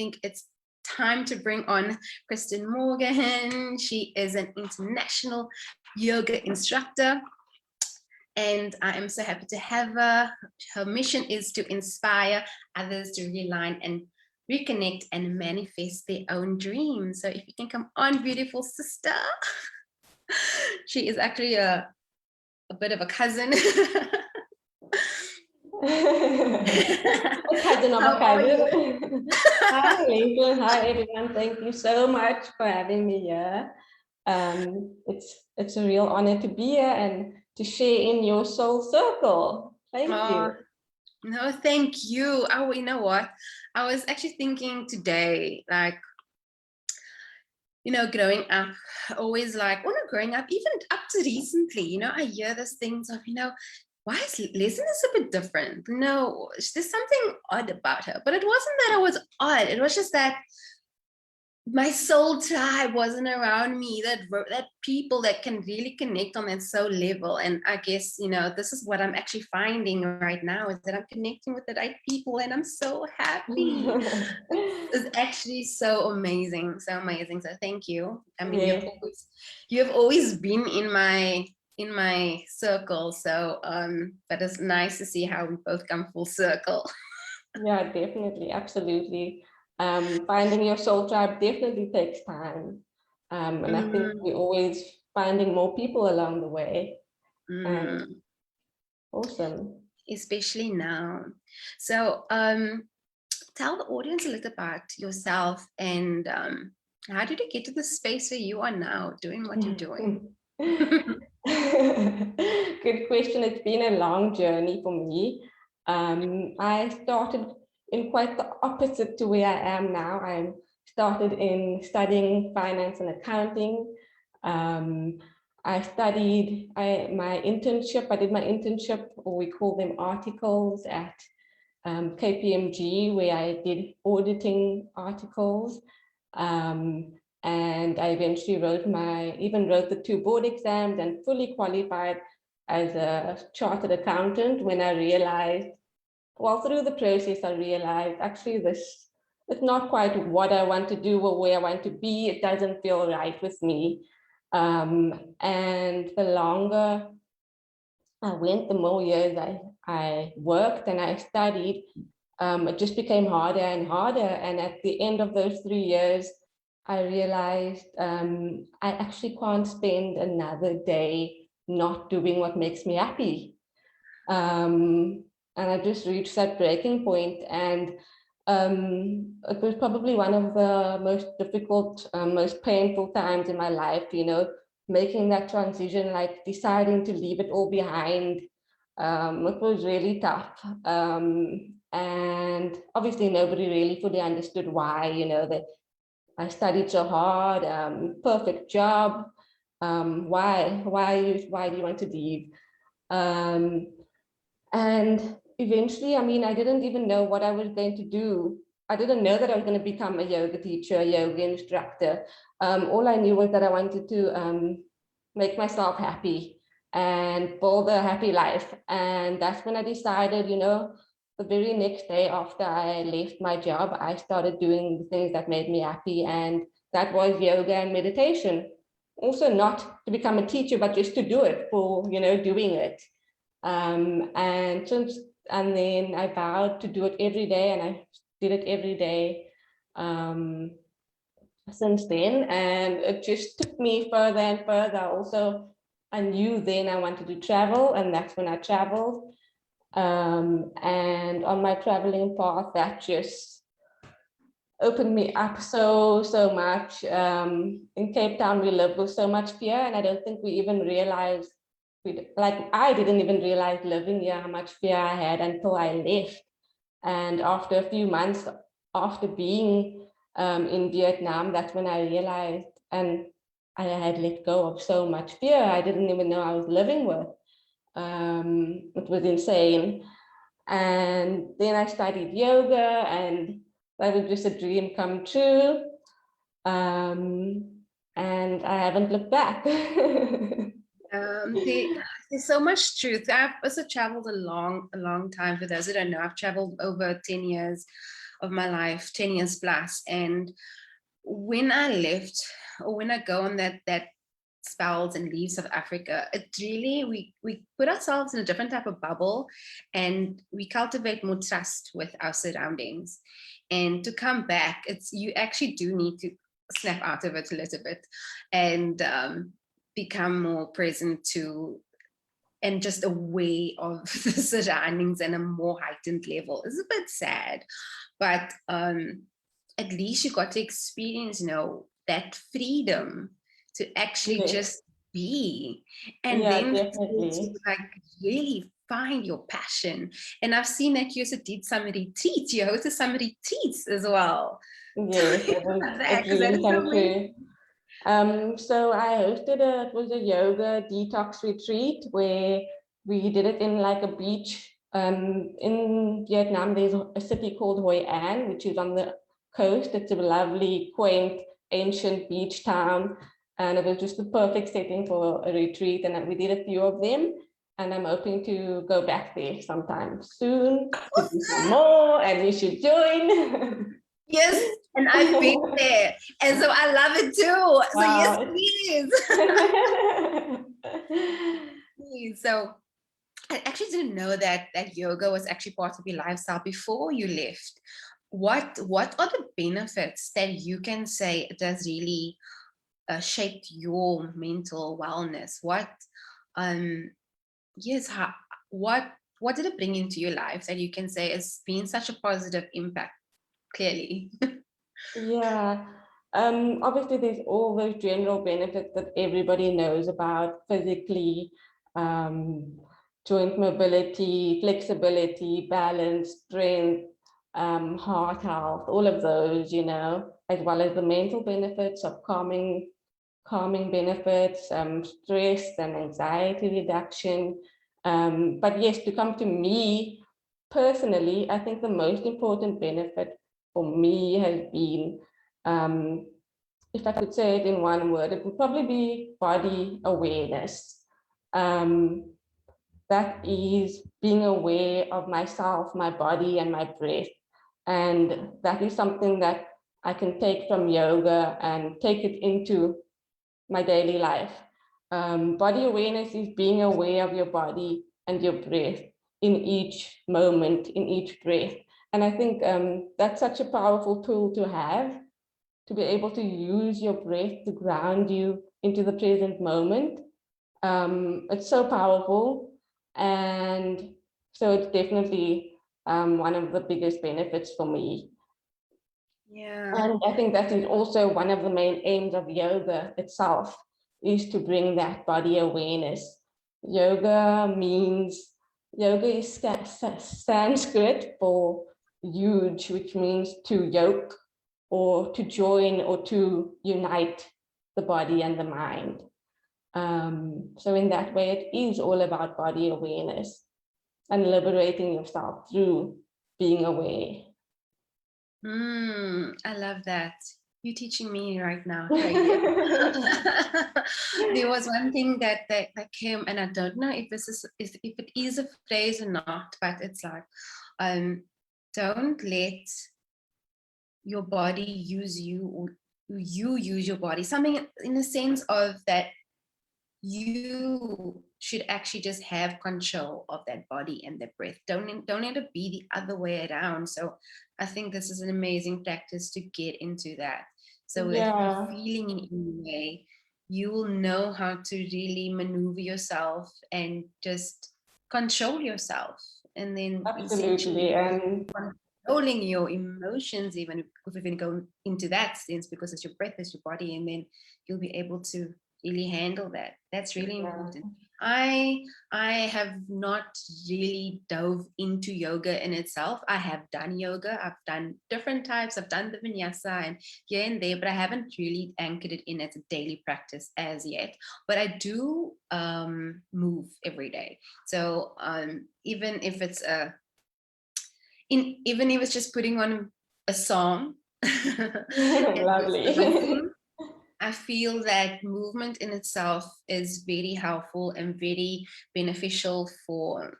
think it's time to bring on Kristen Morgan. She is an international yoga instructor, and I am so happy to have her. Her mission is to inspire others to realign and reconnect and manifest their own dreams. So if you can come on, beautiful sister. She is actually a bit of a cousin. A cousin of a cousin. Hi, Leslin. Hi, everyone. Thank you so much for having me here. It's a real honor to be here and to share in your soul circle. Thank you. No, thank you. Oh, you know what? I was actually thinking today, like, you know, growing up, always like, well, not growing up, even up to recently, you know, I hear those things of, you know, why is Leslin is a bit different? No, there's something odd about her. But it wasn't that I was odd. It was just that my soul tribe wasn't around me, that people that can really connect on that soul level. And I guess, you know, this is what I'm actually finding right now, is that I'm connecting with the right people, and I'm so happy. It's actually so amazing, so amazing. So thank you. I mean, Yeah. you have always been in my circle. So but it's nice to see how we both come full circle. Yeah, definitely, absolutely. Finding your soul tribe definitely takes time. And I think we're always finding more people along the way. Awesome. Especially now. So tell the audience a little about yourself, and how did you get to the space where you are now doing what you're doing? Good question. It's been a long journey for me. I started in quite the opposite to where I am now. I started in studying finance and accounting. I studied my internship. I did my internship, or we call them articles, at KPMG, where I did auditing articles. And I eventually wrote the 2 board exams and fully qualified as a chartered accountant, when I realized, well, through the process, I realized actually this is not quite what I want to do or where I want to be. It doesn't feel right with me. And the longer I went, the more years I worked and I studied, it just became harder and harder. And at the end of those 3 years, I realized I actually can't spend another day not doing what makes me happy. And I just reached that breaking point. And it was probably one of the most difficult, most painful times in my life, you know, making that transition, like deciding to leave it all behind. It was really tough. And obviously nobody really fully understood why, you know, that I studied so hard, perfect job. Why do you want to leave? And eventually, I mean, I didn't even know what I was going to do. I didn't know that I was going to become a yoga teacher, a yoga instructor. All I knew was that I wanted to make myself happy and build a happy life. And that's when I decided, you know, the very next day after I left my job, I started doing the things that made me happy. And that was yoga and meditation. Also not to become a teacher, but just to do it for, you know, doing it. And then I vowed to do it every day, and I did it every day since then. And it just took me further and further. Also, I knew then I wanted to travel, and that's when I traveled. And on my traveling path, that just opened me up so much. In Cape Town, we live with so much fear, and I don't think we even realized, I didn't even realize living here how much fear I had until I left. And after a few months after being in Vietnam, that's when I realized, and I had let go of so much fear I didn't even know I was living with. It was insane. And then I studied yoga, and that was just a dream come true. And I haven't looked back. There's so much truth. I've also traveled a long time. For those who don't know, I've traveled over 10 years. of my life, 10 years plus. And when I left, or when I go on that spells and leave South Africa, it really, we put ourselves in a different type of bubble, and we cultivate more trust with our surroundings. And to come back, you actually do need to snap out of it a little bit and become more present to and just aware of the surroundings and a more heightened level. It's a bit sad, but at least you got to experience, that freedom to actually just be, and then to like really find your passion. And I've seen that you also did some retreats. You hosted some retreats as well. Yes, it really come true. So I hosted it was a yoga detox retreat where we did it in like a beach. In Vietnam, there's a city called Hoi An, which is on the coast. It's a lovely, quaint, ancient beach town. And it was just the perfect setting for a retreat. And we did a few of them. And I'm hoping to go back there sometime soon to do some more, and you should join. Yes, and I've been there, and so I love it too. So yes, please. So I actually didn't know that yoga was actually part of your lifestyle before you left. What are the benefits that you can say it has really shaped your mental wellness? What did it bring into your life that you can say has been such a positive impact? Clearly. Yeah. Obviously, there's all those general benefits that everybody knows about physically, joint mobility, flexibility, balance, strength, heart health, all of those, as well as the mental benefits of calming benefits, stress and anxiety reduction. But yes, to come to me personally, I think the most important benefit for me has been, if I could say it in one word, it would probably be body awareness. That is being aware of myself, my body, and my breath. And that is something that I can take from yoga and take it into my daily life. Body awareness is being aware of your body and your breath in each moment, in each breath. And I think that's such a powerful tool to have, to be able to use your breath to ground you into the present moment. It's so powerful. And so it's definitely one of the biggest benefits for me. Yeah. And I think that is also one of the main aims of yoga itself, is to bring that body awareness. Yoga is Sanskrit for huge, which means to yoke or to join or to unite the body and the mind. So in that way, it is all about body awareness and liberating yourself through being aware. I love that. You're teaching me right now. There was one thing that came, and I don't know if if it is a phrase or not, but it's like, don't let your body use you, or you use your body. Something in the sense of that you should actually just have control of that body and the breath. Don't let it be the other way around. So I think this is an amazing practice to get into that. So if you're feeling in any way, you will know how to really maneuver yourself and just control yourself. And then absolutely, and controlling your emotions, even if we go into that sense, because it's your breath, it's your body, and then you'll be able to really handle that. That's really important. I have not really dove into yoga in itself. I have done yoga. I've done different types. I've done the vinyasa and here and there, but I haven't really anchored it in as a daily practice as yet. But I do move every day. So even if it's even if it's just putting on a song, lovely. I feel that movement in itself is very helpful and very beneficial for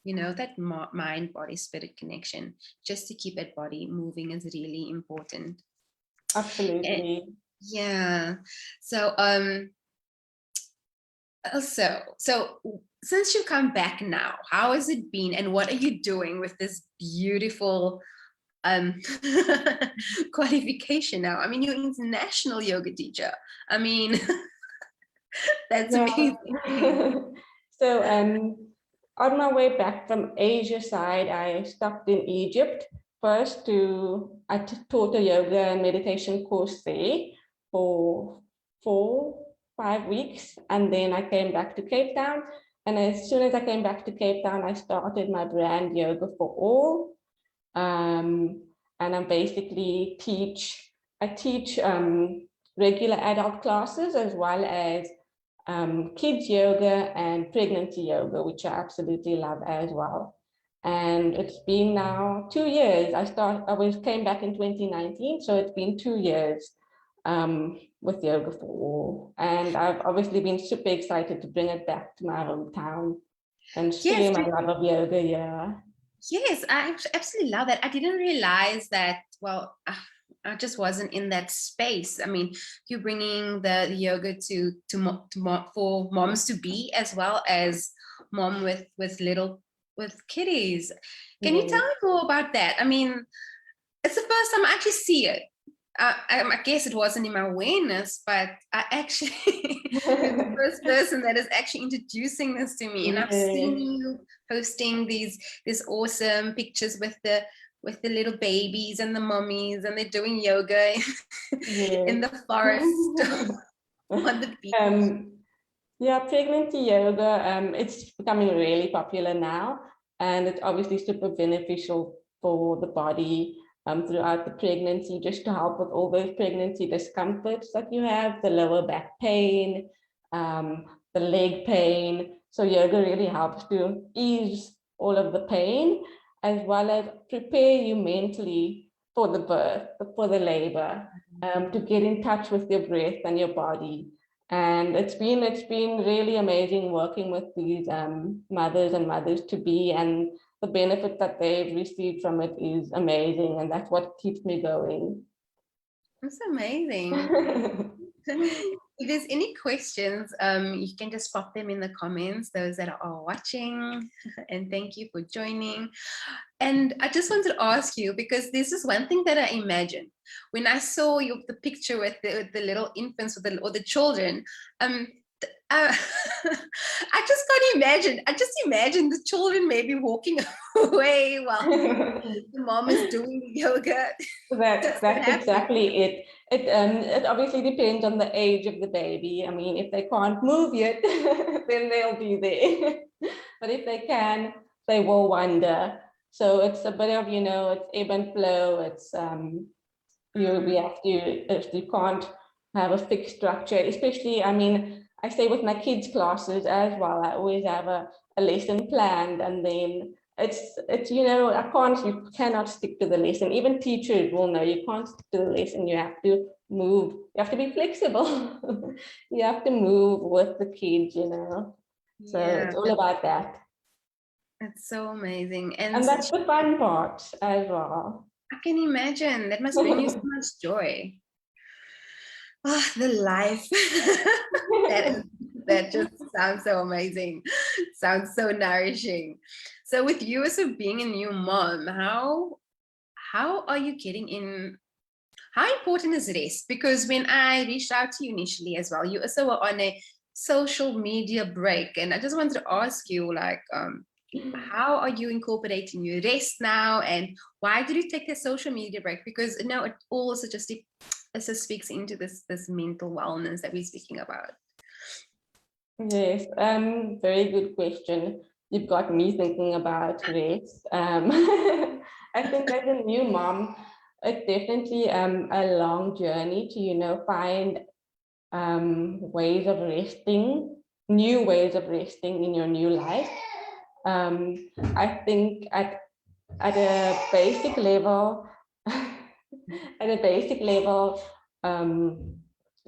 You know, that mind, body, spirit connection, just to keep that body moving is really important. Absolutely. And, yeah. So, so since you've come back now, how has it been, and what are you doing with this beautiful qualification now? I mean, you're an international yoga teacher. I mean, that's Yeah. amazing. So on my way back from Asia side, I stopped in Egypt first I taught a yoga and meditation course there for 4-5 weeks. And then I came back to Cape Town. And as soon as I came back to Cape Town, I started my brand Yoga for All. And I basically I teach regular adult classes as well as kids yoga and pregnancy yoga, which I absolutely love as well. And it's been now 2 years. I came back in 2019, so it's been 2 years with Yoga for All. And I've obviously been super excited to bring it back to my hometown and share my love of yoga. Yeah. Yes, I absolutely love that. I didn't realize that. Well, I just wasn't in that space. I mean, you're bringing the yoga for moms to be, as well as mom with kiddies. Can you tell me more about that? I mean, it's the first time I actually see it. I guess it wasn't in my awareness, but I actually you're the first person that is actually introducing this to me, and I've seen you posting these awesome pictures with the little babies and the mummies, and they're doing yoga in the forest on the beach. Yeah, pregnancy yoga, it's becoming really popular now, and it's obviously super beneficial for the body throughout the pregnancy, just to help with all those pregnancy discomforts that you have, the lower back pain, the leg pain. So yoga really helps to ease all of the pain, as well as prepare you mentally for the birth, for the labor, to get in touch with your breath and your body. And it's been really amazing working with these mothers and mothers to be, and the benefit that they've received from it is amazing, and that's what keeps me going. That's amazing. If there's any questions, you can just pop them in the comments, those that are watching, and thank you for joining. And I just wanted to ask you, because this is one thing that I imagined when I saw the picture with the little infants or the children. I just can't imagine. I just imagine the children maybe walking away while the mom is doing yoga. That's exactly it. It obviously depends on the age of the baby. I mean, if they can't move yet, then they'll be there. But if they can, they will wander. So it's a bit of, it's ebb and flow. It's we have to, if you can't have a fixed structure, especially, I mean, I stay with my kids' classes as well. I always have a lesson planned, and then you cannot stick to the lesson. Even teachers will know you can't stick to the lesson. You have to move. You have to be flexible. You have to move with the kids, So it's all about that. It's so amazing. And that's the fun part as well. I can imagine. That must bring you so much joy. Oh, the life. that just sounds so amazing. Sounds so nourishing. So with you as being a new mom, how are you getting in? How important is rest? Because when I reached out to you initially as well, you also were on a social media break. And I just wanted to ask you, how are you incorporating your rest now? And why did you take the social media break? Because it also just speaks into this mental wellness that we're speaking about. Yes, very good question. You've got me thinking about rest. I think as a new mom, it's definitely a long journey to, find ways of resting, new ways of resting in your new life. I think at a basic level,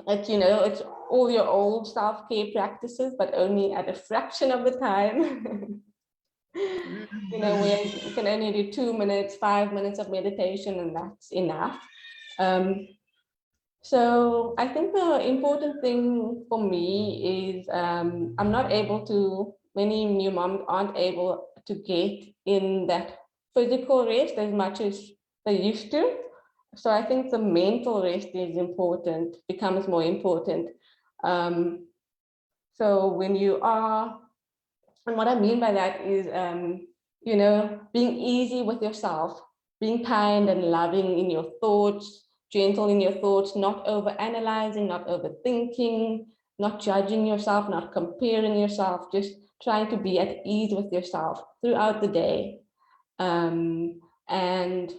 it's all your old self-care practices, but only at a fraction of the time. You know, where you can only do 2 minutes, 5 minutes of meditation, and that's enough. So I think the important thing for me is I'm not able to, many new moms aren't able to get in that physical rest as much as they used to. So I think the mental rest is important, becomes more important. So when you are, and what I mean by that is, you know, being easy with yourself, being kind and loving in your thoughts, gentle in your thoughts, not over analyzing, not overthinking, not judging yourself, not comparing yourself, just trying to be at ease with yourself throughout the day. And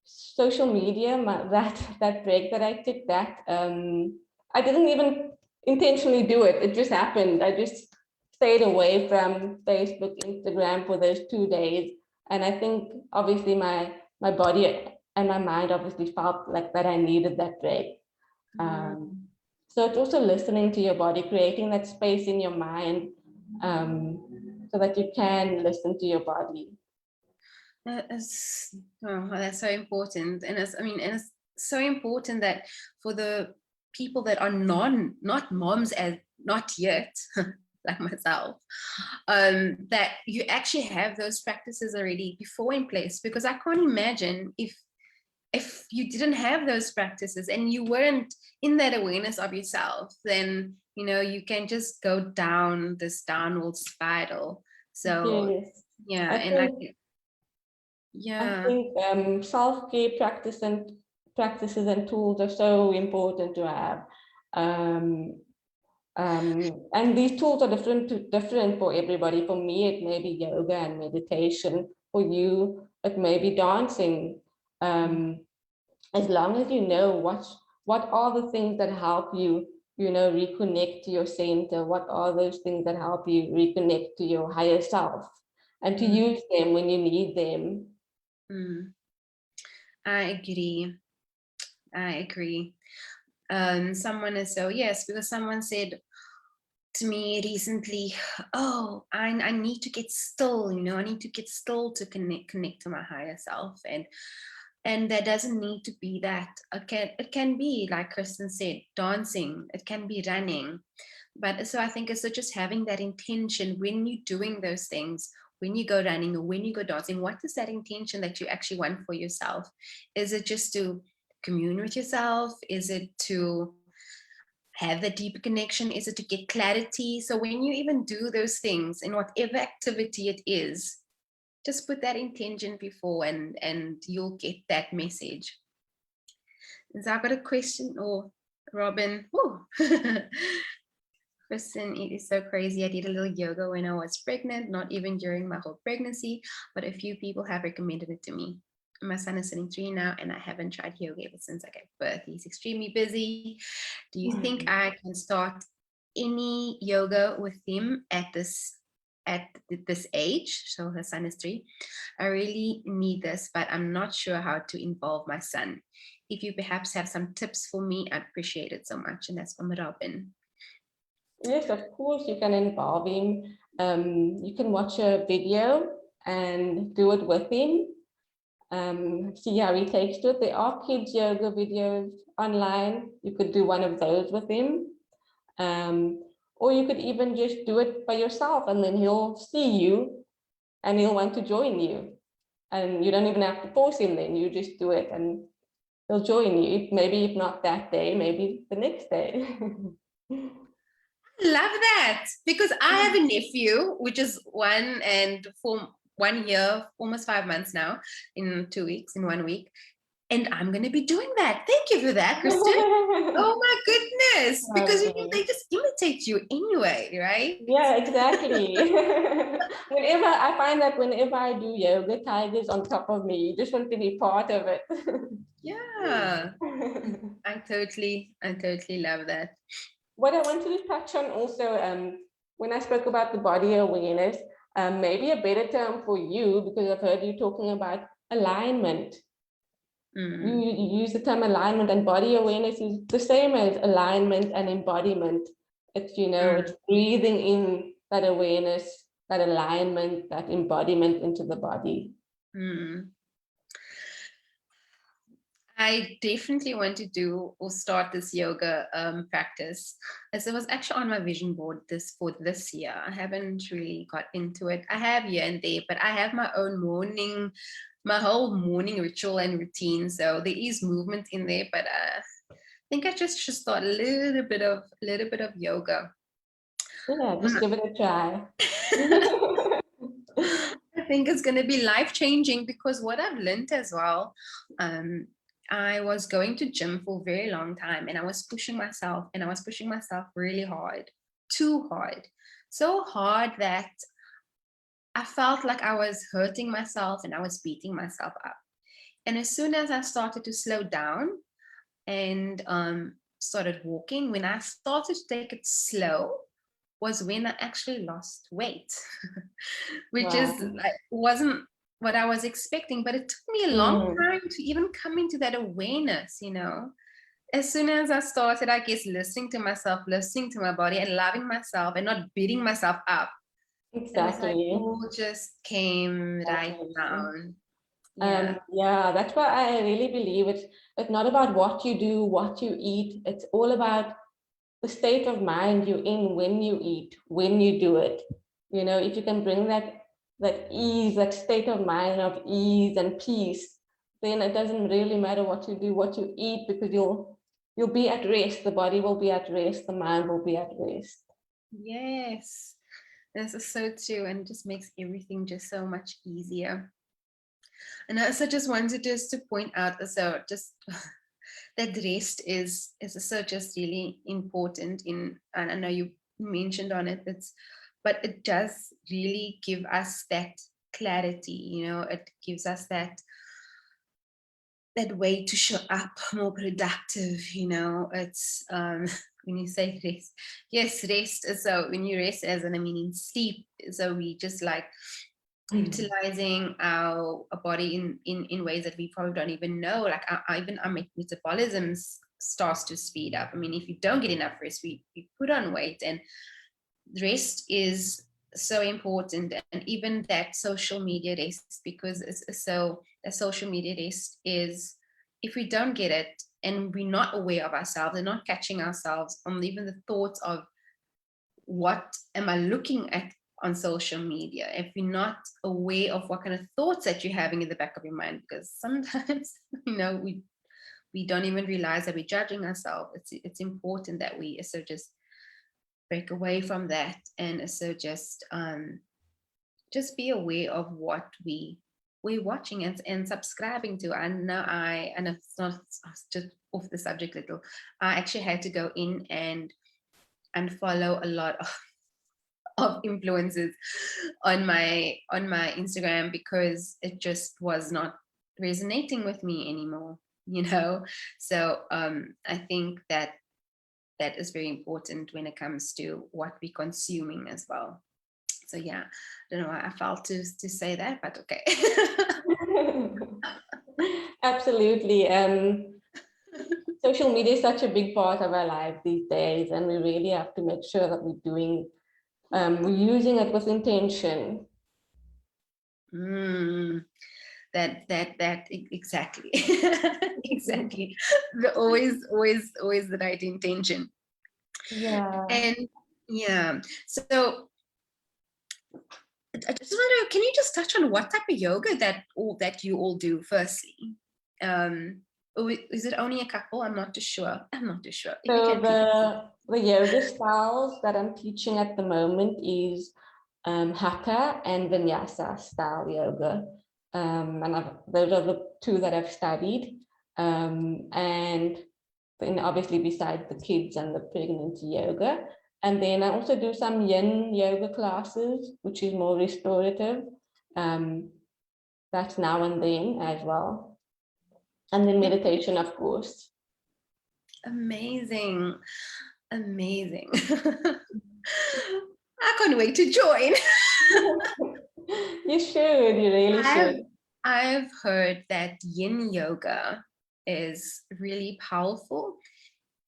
social media, that break that I took, that I didn't even intentionally do it. It just happened. I just stayed away from Facebook, Instagram for those 2 days. And I think obviously my body and my mind obviously felt like that I needed that break. So it's also listening to your body, creating that space in your mind, so that you can listen to your body. That's so important. And it's so important that for the people that are not moms as not yet, like myself, that you actually have those practices already before in place, because I can't imagine if you didn't have those practices and you weren't in that awareness of yourself, then you can just go down this downward spiral. So Yes. yeah, I think self-care practices and tools are so important to have. And these tools are different for everybody. For me, it may be yoga and meditation. For you, it may be dancing. As long as you know what are the things that help you, reconnect to your center, what are those things that help you reconnect to your higher self, and to use them when you need them. I agree. Someone is so, yes, because someone said to me recently, oh, I need to get still, I need to get still to connect to my higher self. And that doesn't need to be that. It can be, like Kristen said, dancing, it can be running. But so I think it's just having that intention when you're doing those things, when you go running or when you go dancing, what is that intention that you actually want for yourself? Is it just to commune with yourself? Is it to have a deeper connection? Is it to get clarity? So when you even do those things in whatever activity it is, just put that intention before and you'll get that message. And so I've got a question, or Robin. Kristen, it is so crazy. I did a little yoga when I was pregnant, not even during my whole pregnancy, but a few people have recommended it to me. My son is sitting 3 now, and I haven't tried yoga ever since I gave birth. He's extremely busy. Do you think I can start any yoga with him at this age? So her son is 3. I really need this, but I'm not sure how to involve my son. If you perhaps have some tips for me, I'd appreciate it so much. And that's from Robin. Yes, of course, you can involve him. You can watch a video and do it with him. See how he takes to it. There are kids yoga videos online. You could do one of those with him. Or you could even just do it by yourself, and then he'll see you and he'll want to join you. And you don't even have to force him then. You just do it and he'll join you. Maybe if not that day, maybe the next day. Love that, because I have a nephew, which is 1 and 1 year, almost 5 months now, in 2 weeks, in 1 week. And I'm going to be doing that. Thank you for that, Kristen. Oh my goodness. Because they just imitate you anyway, right? Yeah, exactly. I find that whenever I do yoga, Tiger's on top of me. You just want to be part of it. Yeah. I totally love that. What I wanted to touch on also, when I spoke about the body awareness, maybe a better term for you, because I've heard you talking about alignment. You use the term alignment, and body awareness is the same as alignment and embodiment. It's, it's breathing in that awareness that alignment, that embodiment into the body. Mm. I definitely want to do or start this yoga practice, as it was actually on my vision board for this year. I haven't really got into it. I have here and there, but I have my own my whole morning ritual and routine. So there is movement in there, but I think I just should start a little bit of yoga. Yeah, just give it a try. I think it's going to be life-changing, because what I've learned as well, I was going to gym for a very long time, and I was pushing myself, really hard, too hard, so hard that I felt like I was hurting myself and I was beating myself up. And as soon as I started to slow down and started walking, when I started to take it slow, was when I actually lost weight, which Wow. is wasn't what I was expecting. But it took me a long time to even come into that awareness, As soon as I started, I guess, listening to myself, listening to my body, and loving myself and not beating myself up. Exactly. It was all just came right down. Yeah, that's why I really believe it's not about what you do, what you eat. It's all about the state of mind you're in when you eat, when you do it. If you can bring that ease, that state of mind of ease and peace, then it doesn't really matter what you do, what you eat, because you'll be at rest. The body will be at rest. The mind will be at rest. Yes, this is so true, and it just makes everything just so much easier. And I also just wanted just to point out, so just that rest is so just really important and I know you mentioned on it, but it does really give us that clarity, it gives us that way to show up more productive, it's when you say rest, yes, rest. So when you rest, as in, I mean, in sleep, so we just like utilizing our body in ways that we probably don't even know, like even our metabolism starts to speed up. I mean, if you don't get enough rest, we put on weight, and rest is so important. And even that social media rest, because a social media rest is, if we don't get it and we're not aware of ourselves and not catching ourselves on even the thoughts of what am I looking at on social media, if you're not aware of what kind of thoughts that you're having in the back of your mind, because sometimes we don't even realize that we're judging ourselves. It's important that we also just break away from that, and so just be aware of what we're watching and subscribing to. And it's not, just off the subject little, I actually had to go in and unfollow a lot of influencers on my Instagram, because it just was not resonating with me anymore, so I think that is very important when it comes to what we're consuming as well. So yeah, I don't know why I felt to say that, but okay. Absolutely. Social media is such a big part of our life these days, and we really have to make sure that we're using it with intention. That exactly. Exactly. Always the right intention. Yeah. And yeah, so I just wonder, can you just touch on what type of yoga that you all do firstly? Or is it only a couple? I'm not too sure. If you So can the yoga styles that I'm teaching at the moment is Hatha and Vinyasa style yoga. And those are the two that I've studied. And then obviously besides the kids and the pregnancy yoga. And then I also do some Yin Yoga classes, which is more restorative. That's now and then as well. And then meditation, of course. Amazing. I can't wait to join. You should, you really should. I've heard that Yin Yoga is really powerful,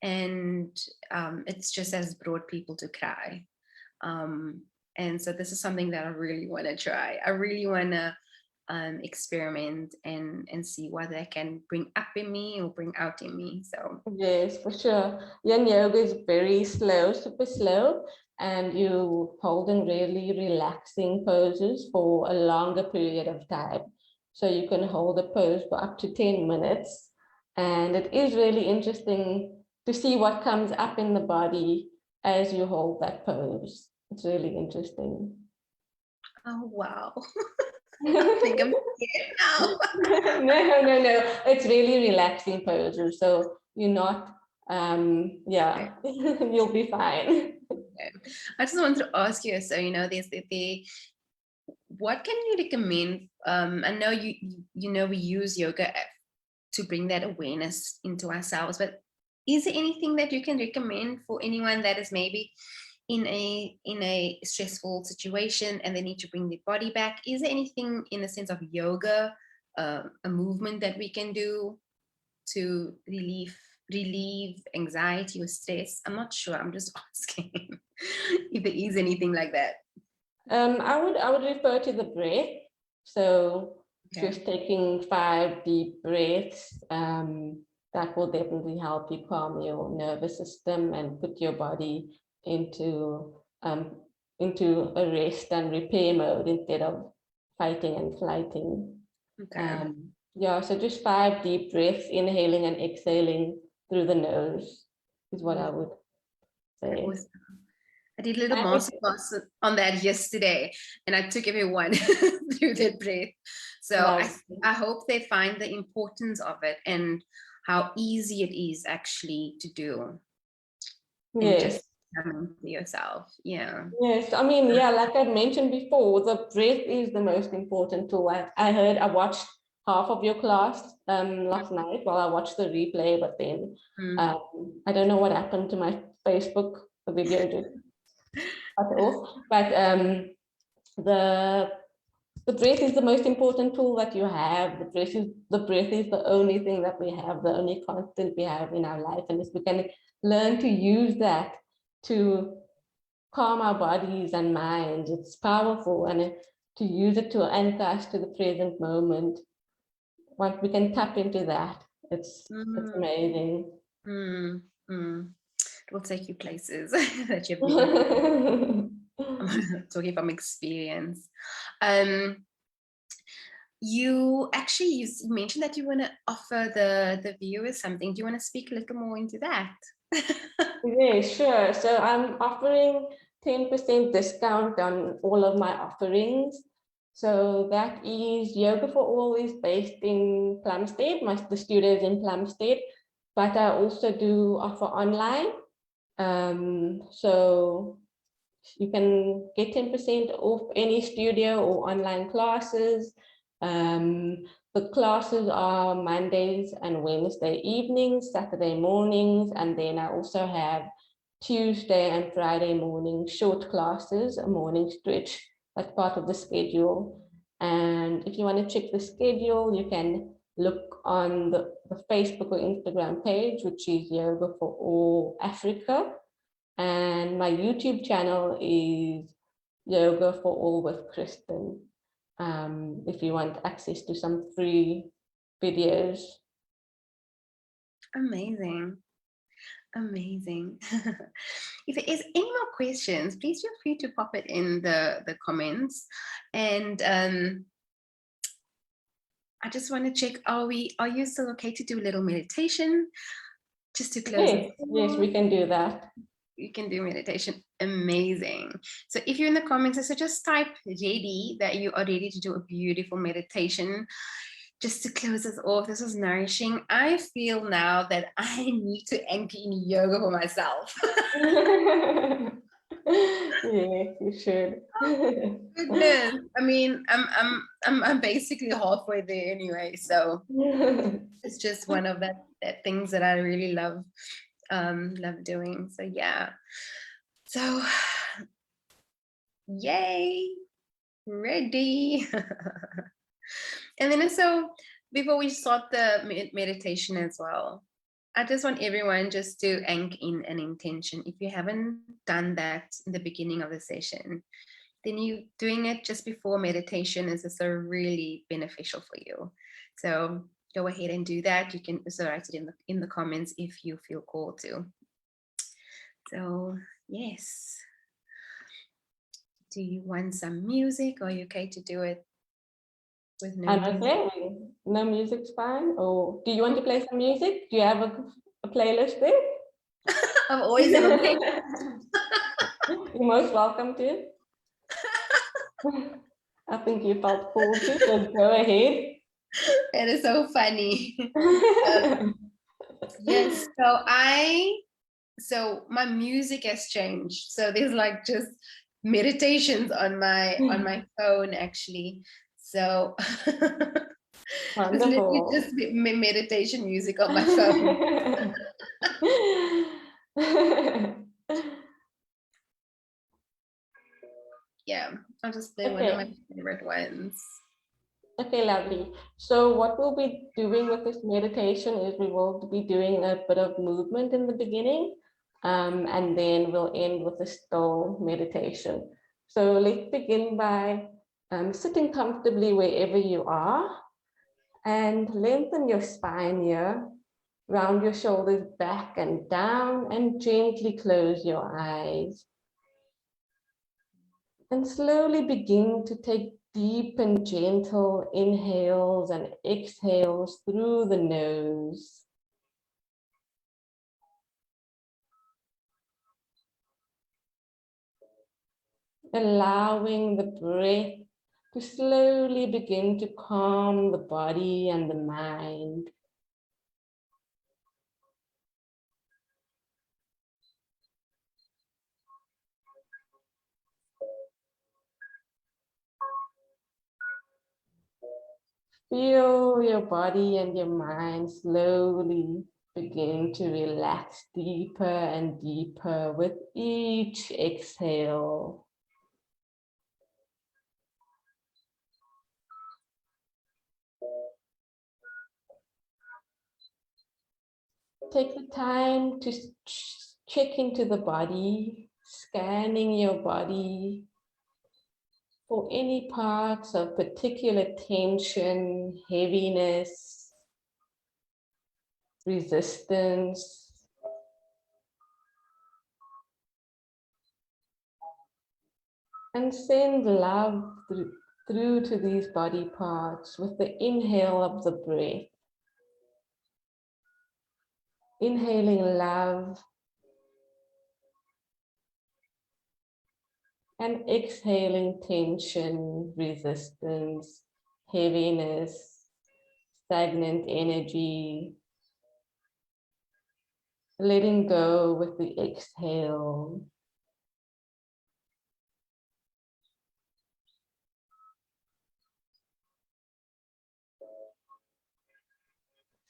and it's just has brought people to cry. And so this is something that I really want to try. I really want to experiment and see what that can bring up in me or bring out in me. So Yes, for sure. Yin yoga is very slow, super slow, and you hold in really relaxing poses for a longer period of time. So you can hold a pose for up to 10 minutes. And it is really interesting to see what comes up in the body as you hold that pose. It's really interesting. oh wow. I think I'm scared now. No. It's really relaxing poses. So you're not, yeah, you'll be fine. Okay. I just wanted to ask you, so there's what can you recommend? I know we use yoga to bring that awareness into ourselves, but is there anything that you can recommend for anyone that is maybe in a stressful situation and they need to bring their body back? Is there anything in the sense of yoga, a movement that we can do to relieve anxiety or stress? I'm not sure. I'm just asking if there is anything like that. I would refer to the breath. So Okay. just taking 5 deep breaths, that will definitely help you calm your nervous system and put your body into a rest and repair mode instead of fighting and flighting. Okay. Yeah, so just 5 deep breaths, inhaling and exhaling through the nose is what I would say. Awesome. I did a little And masterclass on that yesterday, and I took everyone through that breath. So I hope they find the importance of it and how easy it is actually to do. And yes. just coming to yourself. Yeah. Yes, I mean, yeah, like I mentioned before, the breath is the most important tool. I watched half of your class last night while I watched the replay, but then I don't know what happened to my Facebook video just cut off. But the breath is the most important tool that you have. The breath is the only thing that we have, the only constant we have in our life. And if we can learn to use that to calm our bodies and minds, it's powerful, and to use it to anchor us to the present moment. Once we can tap into that, it's amazing. It will take you places that you've been. I'm talking from experience. You mentioned that you want to offer the viewers something. Do you want to speak a little more into that? Yeah, sure. So I'm offering 10% discount on all of my offerings. So that is Yoga for All is based in Plumstead. The studio is in Plumstead, but I also do offer online. So you can get 10% off any studio or online classes. The classes are Mondays and Wednesday evenings, Saturday mornings, and then I also have Tuesday and Friday morning short classes, a morning stretch. That's part of the schedule. And if you want to check the schedule, you can look on the Facebook or Instagram page, which is Yoga for All Africa. And my YouTube channel is Yoga for All with Kristen. If you want access to some free videos. Amazing. If there is any more questions, please feel free to pop it in the comments. And I just want to check, are you still okay to do a little meditation just to close? Yes, we can do that. You can do meditation. Amazing. So if you're in the comments, so just type ready, that you are ready to do a beautiful meditation. Just to close us off, this was nourishing. I feel now that I need to anchor in yoga for myself. Yes, you should. Goodness. I mean, I'm basically halfway there anyway. So it's just one of that things that I really love doing. So yeah. So yay, ready. And then so before we start the meditation as well, I just want everyone just to anchor in an intention. If you haven't done that in the beginning of the session, then you doing it just before meditation is also really beneficial for you. So go ahead and do that. You can also write it in the comments if you feel called to. So yes. Do you want some music, or are you okay to do it with no music? Okay, no music's fine. Or do you want to play some music? Do you have a playlist there? I've always have a playlist. You're most welcome to. I think you felt cool too, so go ahead. It is so funny. Yes, so my music has changed. So there's like just meditations on my phone actually. So it's literally Wonderful. just meditation music on my phone. Yeah, I'll just play one of my favorite ones. Okay, lovely. So what we'll be doing with this meditation is we will be doing a bit of movement in the beginning, and then we'll end with a still meditation. So let's begin by sitting comfortably wherever you are, and lengthen your spine here, round your shoulders back and down, and gently close your eyes. And slowly begin to take deep and gentle inhales and exhales through the nose. Allowing the breath to slowly begin to calm the body and the mind. Feel your body and your mind slowly begin to relax deeper and deeper with each exhale. Take the time to check into the body, scanning your body for any parts of particular tension, heaviness, resistance. And send love through to these body parts with the inhale of the breath. Inhaling love and exhaling tension, resistance, heaviness, stagnant energy. Letting go with the exhale.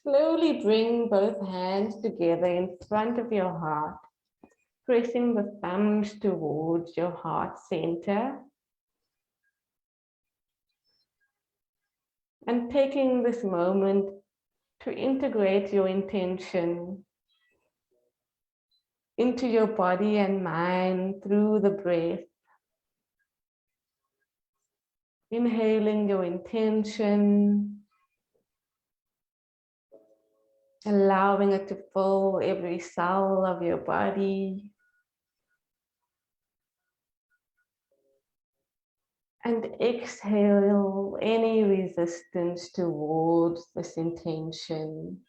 Slowly bring both hands together in front of your heart, pressing the thumbs towards your heart center. And taking this moment to integrate your intention into your body and mind through the breath. Inhaling your intention, allowing it to fill every cell of your body. And exhale any resistance towards this intention.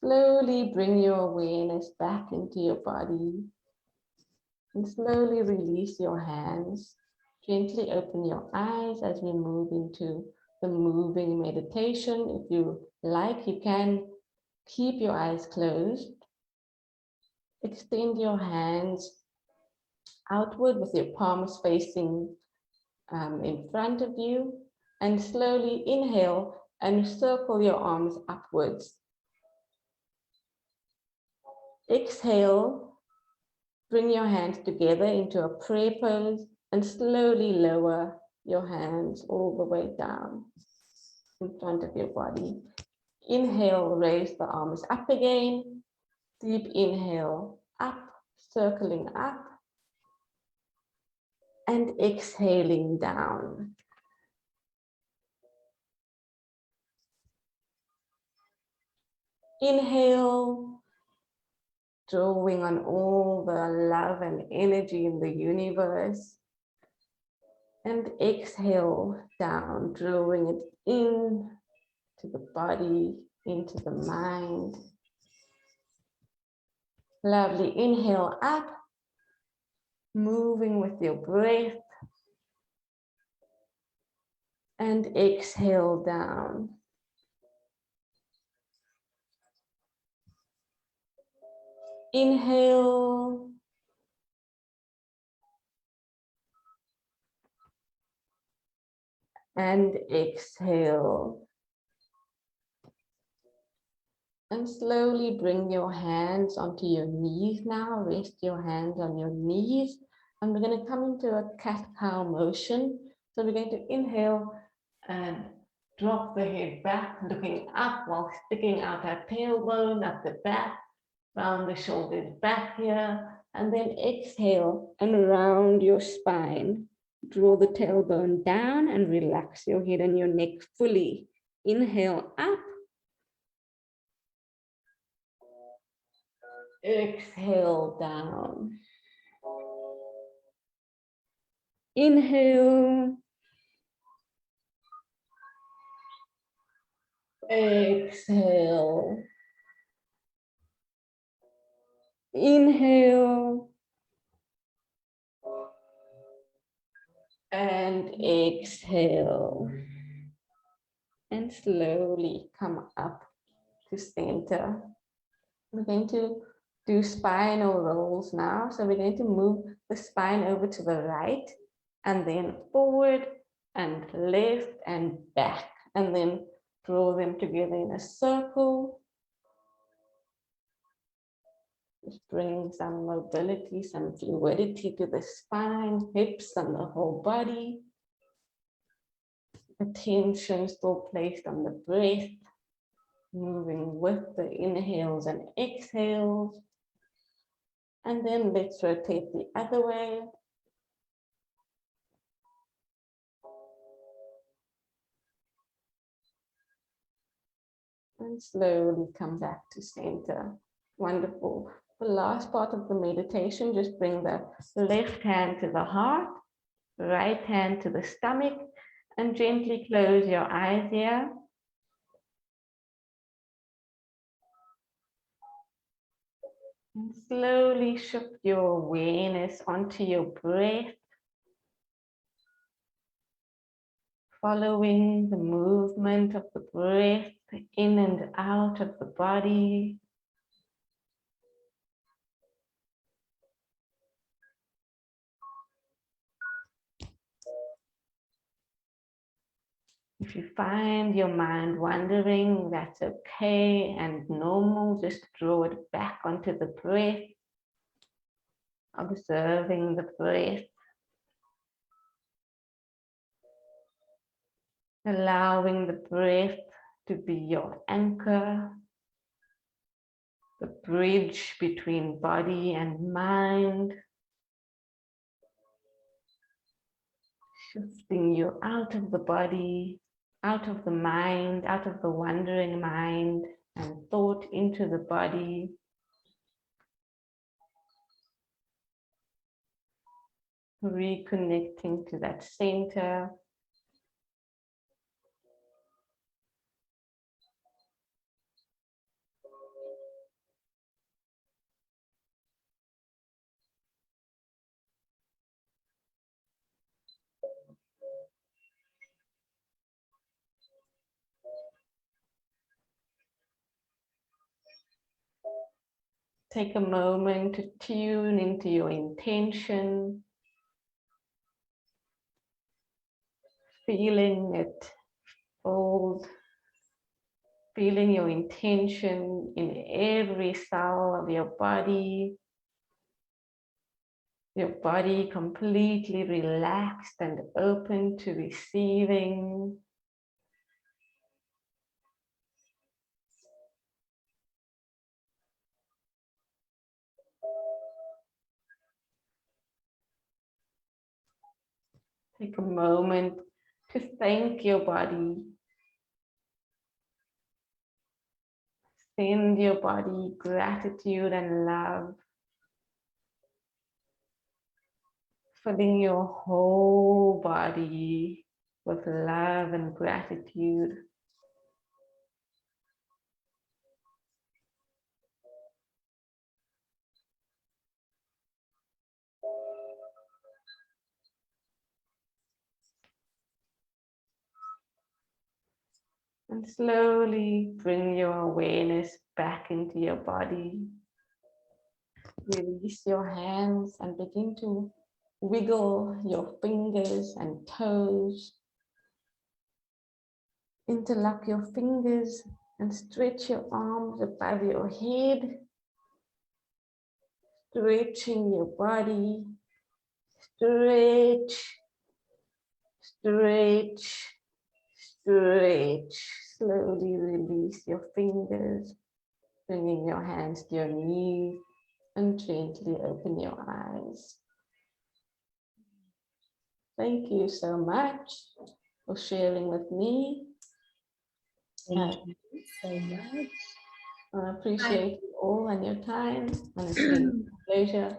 Slowly bring your awareness back into your body and slowly release your hands. Gently open your eyes as we move into the moving meditation. If you like, you can keep your eyes closed. Extend your hands outward with your palms facing in front of you, and slowly inhale and circle your arms upwards. Exhale, bring your hands together into a prayer pose and slowly lower your hands all the way down in front of your body. Inhale, raise the arms up again. Deep inhale, up, circling up. And exhaling down. Inhale, drawing on all the love and energy in the universe. And exhale down, drawing it in to the body, into the mind. Lovely. Inhale up, moving with your breath. And exhale down. Inhale. And exhale. And slowly bring your hands onto your knees now. Rest your hands on your knees. And we're going to come into a cat-cow motion. So we're going to inhale and drop the head back, looking up while sticking out our tailbone at the back. Round the shoulders back here. And then exhale and round your spine. Draw the tailbone down and relax your head and your neck fully. Inhale up. Exhale down. Inhale. Exhale. Inhale. And exhale. And slowly come up to center. We're going to do spinal rolls now. So we're going to move the spine over to the right and then forward and left and back, and then draw them together in a circle. Just bring some mobility, some fluidity to the spine, hips, and the whole body. Attention still placed on the breath, moving with the inhales and exhales. And then let's rotate the other way. And slowly come back to center. Wonderful. The last part of the meditation, just bring the left hand to the heart, right hand to the stomach, and gently close your eyes here. And slowly shift your awareness onto your breath, following the movement of the breath in and out of the body. If you find your mind wandering, that's okay and normal. Just draw it back onto the breath, observing the breath, allowing the breath to be your anchor, the bridge between body and mind, shifting you out of the body, out of the mind, out of the wandering mind and thought into the body. Reconnecting to that center. Take a moment to tune into your intention, feeling it fold, feeling your intention in every cell of your body, Your body completely relaxed and open to receiving. Take a moment to thank your body. Send your body gratitude and love, filling your whole body with love and gratitude. And slowly bring your awareness back into your body. Release your hands and begin to wiggle your fingers and toes. Interlock your fingers and stretch your arms above your head. Stretching your body. Stretch, stretch, stretch. Slowly release your fingers, bringing your hands to your knees and gently open your eyes. Thank you so much for sharing with me. Thank you so much. I appreciate you all and your time, and it's been a pleasure.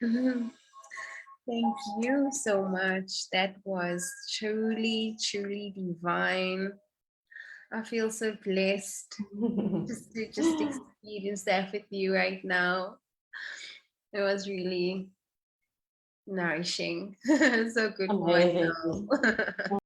Thank you so much. That was truly, truly divine. I feel so blessed just to experience that with you right now. It was really nourishing. So good for Amazing. myself.